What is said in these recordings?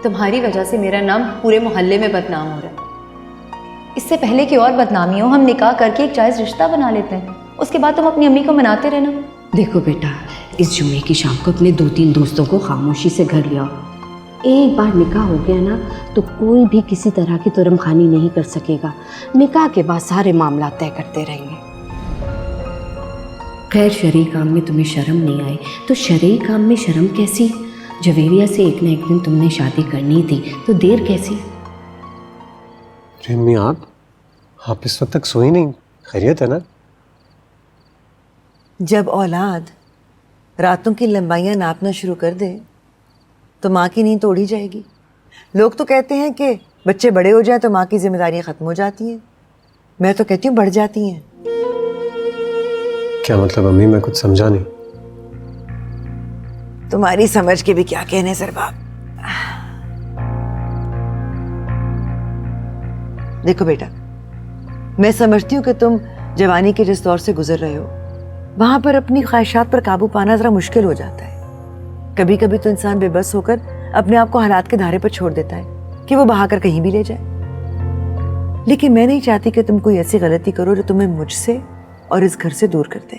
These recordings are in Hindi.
तुम्हारी वजह से मेरा नाम पूरे मोहल्ले में बदनाम हो रहा है। इससे पहले कि और बदनामी हो, हम निकाह करके एक जायज़ रिश्ता बना लेते हैं, उसके बाद तुम अपनी अम्मी को मनाते रहना। देखो बेटा, इस जुम्मे की शाम को अपने 2-3 दोस्तों को खामोशी से घर ले आओ। एक बार निकाह हो गया ना तो कोई भी किसी तरह की तुरम खानी नहीं कर सकेगा। निकाह के बाद सारे मामला तय करते रहेंगे। खैर, शरई काम में तुम्हें शर्म नहीं आई तो शरई काम में शर्म कैसी? जवेरिया से एक न एक दिन तुमने शादी करनी थी, तो देर कैसी? अम्मी, आप इस वक्त तक सोई नहीं? खैरियत है ना? जब औलाद रातों की लंबाइयां नापना शुरू कर दे तो माँ की नींद तोड़ी जाएगी। लोग तो कहते हैं कि बच्चे बड़े हो जाएं तो माँ की जिम्मेदारियां खत्म हो जाती हैं। मैं तो कहती हूँ बढ़ जाती हैं। क्या मतलब अम्मी? मैं कुछ समझा नहीं। तुम्हारी समझ के भी क्या कहने सरबाब। देखो बेटा, मैं समझती हूँ कि तुम जवानी के जिस दौर से गुजर रहे हो वहां पर अपनी ख्वाहिशात पर काबू पाना जरा मुश्किल हो जाता है। कभी कभी तो इंसान बेबस होकर अपने आप को हालात के धारे पर छोड़ देता है कि वो बहाकर कहीं भी ले जाए। लेकिन मैं नहीं चाहती कि तुम कोई ऐसी गलती करो जो तुम्हें मुझसे और इस घर से दूर कर दे।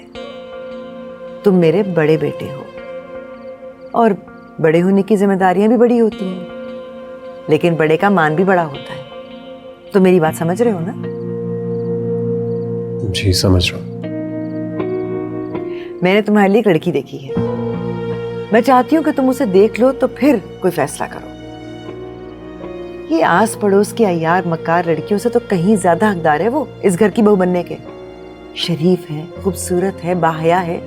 तुम मेरे बड़े बेटे हो और बड़े होने की जिम्मेदारियां भी बड़ी होती हैं, लेकिन बड़े का मान भी बड़ा होता है। तो मेरी बात समझ रहे हो ना? जी समझ रहा हूँ। मैंने तुम्हारे लिए एक लड़की देखी है। मैं चाहती हूँ कि तुम उसे देख लो तो फिर कोई फैसला करो। ये आस पड़ोस की अय्यार मक्कार लड़कियों से तो कहीं ज्यादा हकदार है वो इस घर की बहू बनने के। शरीफ है, खूबसूरत है, बाहया है।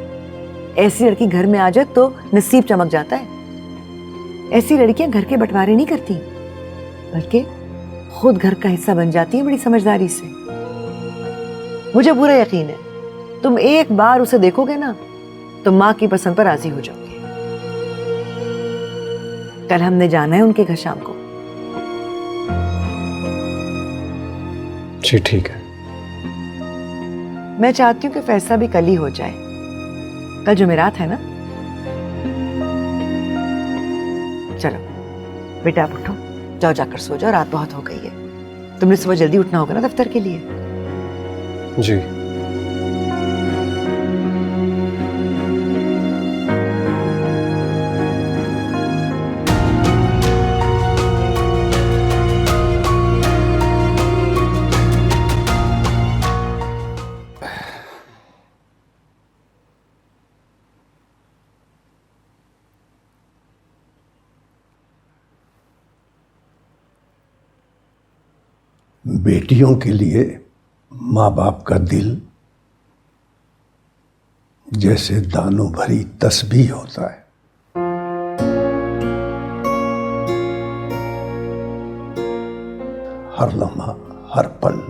ऐसी लड़की घर में आ जाए तो नसीब चमक जाता है। ऐसी लड़कियां घर के बंटवारे नहीं करती, बल्कि खुद घर का हिस्सा बन जाती है बड़ी समझदारी से। मुझे पूरा यकीन है तुम एक बार उसे देखोगे ना तो माँ की पसंद पर राजी हो जाओगे। कल हमने जाना है उनके घर शाम को। जी ठीक है। मैं चाहती हूँ कि फैसला भी कल ही हो जाए। कल जुमेरात है ना? चलो बेटा, आप उठो, जाओ जाकर सो जाओ, रात बहुत हो गई है। तुमने सुबह जल्दी उठना होगा ना दफ्तर के लिए। जी। बेटियों के लिए माँ बाप का दिल जैसे दानों भरी तस्बीह होता है। हर लम्हा, हर पल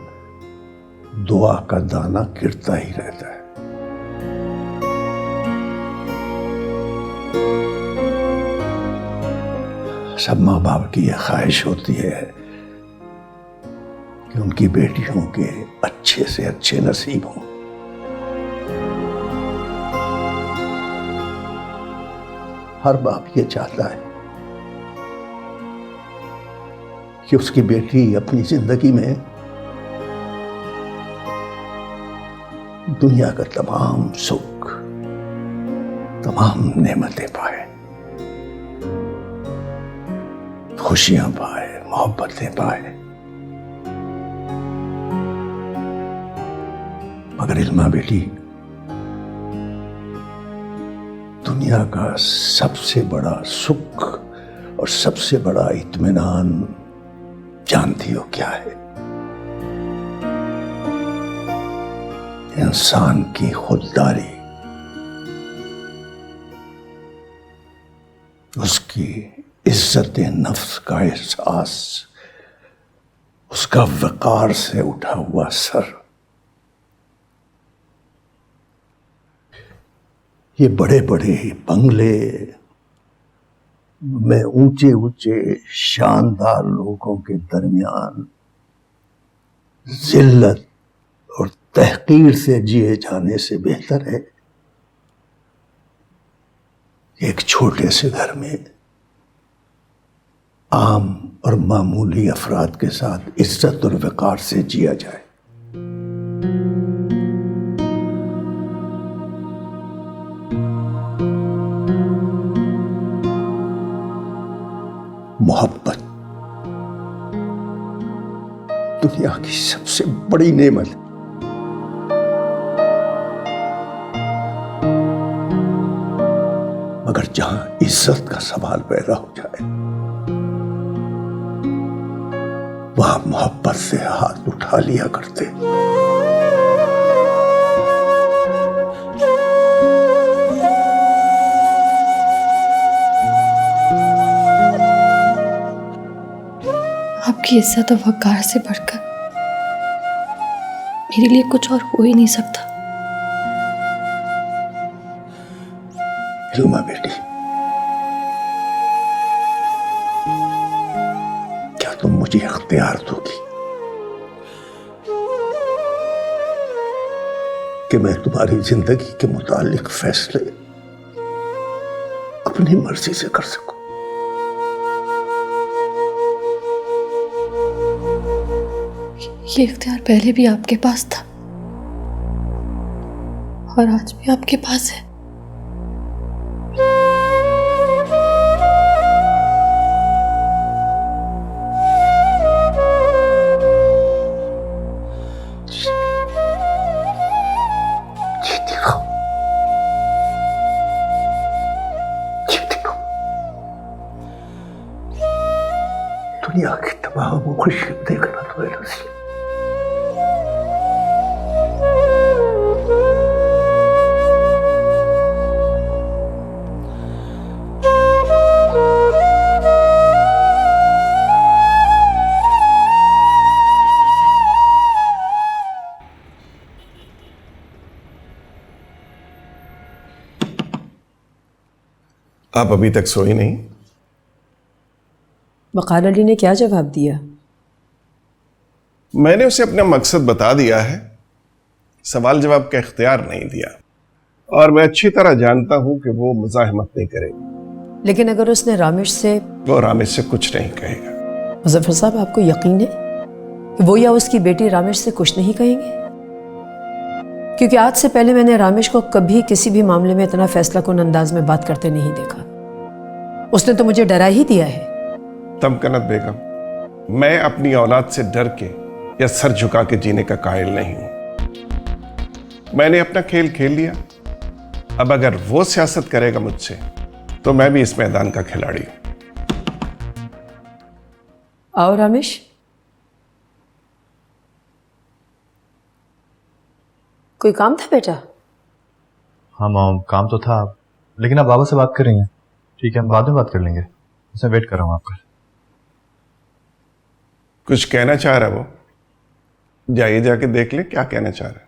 दुआ का दाना गिरता ही रहता है। सब माँ बाप की यह ख्वाहिश होती है कि उनकी बेटियों के अच्छे से अच्छे नसीब हों। हर बाप ये चाहता है कि उसकी बेटी अपनी जिंदगी में दुनिया का तमाम सुख, तमाम नेमतें पाए, खुशियां पाए, मोहब्बतें पाए। मगर इल्मा बेटी दुनिया का सबसे बड़ा सुख और सबसे बड़ा इत्मीनान जानती हो क्या है? इंसान की खुददारी, उसकी इज्जत नफ्स का एहसास, उसका वकार से उठा हुआ सर। ये बड़े बड़े बंगले में ऊंचे ऊंचे शानदार लोगों के दरमियान जिल्लत और तहकीर से जिए जाने से बेहतर है एक छोटे से घर में आम और मामूली अफराद के साथ इज्जत और वक़ार से जिया जाए। मोहब्बत दुनिया की सबसे बड़ी नेमत है। मगर जहां इज्जत का सवाल पैदा हो जाए वहां मोहब्बत से हाथ उठा लिया करते। आपकी इज्जत और वक़ार से बढ़कर मेरे लिए कुछ और हो ही नहीं सकता। इल्मा बेटी, क्या तुम मुझे इख्तियार दोगी कि मैं तुम्हारी जिंदगी के मुतालिक फैसले अपनी मर्जी से कर सकूं? ये इख्तियार पहले भी आपके पास था और आज भी आपके पास है। दुनिया की तमाम खुशी देखना तो है नसीब। आप अभी तक सोई नहीं? वक़ार अली ने क्या जवाब दिया? मैंने उसे अपना मकसद बता दिया है, सवाल जवाब का इख्तियार नहीं दिया, और मैं अच्छी तरह जानता हूं कि वो मुज़ाहमत नहीं करेगी। लेकिन अगर उसने रामिश से वो रामिश से कुछ नहीं कहेगा। मुज़फ़्फ़र साहब, आपको यकीन है कि वो या उसकी बेटी रामिश से कुछ नहीं कहेंगे? क्योंकि आज से पहले मैंने रामिश को कभी किसी भी मामले में इतना फैसला कुन अंदाज में बात करते नहीं देखा। उसने तो मुझे डरा ही दिया है। तमकनत बेगम, मैं अपनी औलाद से डर के या सर झुका के जीने का कायल नहीं हूं। मैंने अपना खेल खेल लिया। अब अगर वो सियासत करेगा मुझसे तो मैं भी इस मैदान का खिलाड़ी हूं। आओ रामिश। कोई काम था बेटा? हाँ मॉम, काम तो था, लेकिन आप बाबा से बात कर रही हैं। ठीक है, हम बाद में बात कर लेंगे। मैं वेट कर रहा हूँ आपका। कुछ कहना चाह रहा है वो? जाइए, जाके देख ले क्या कहना चाह रहा है।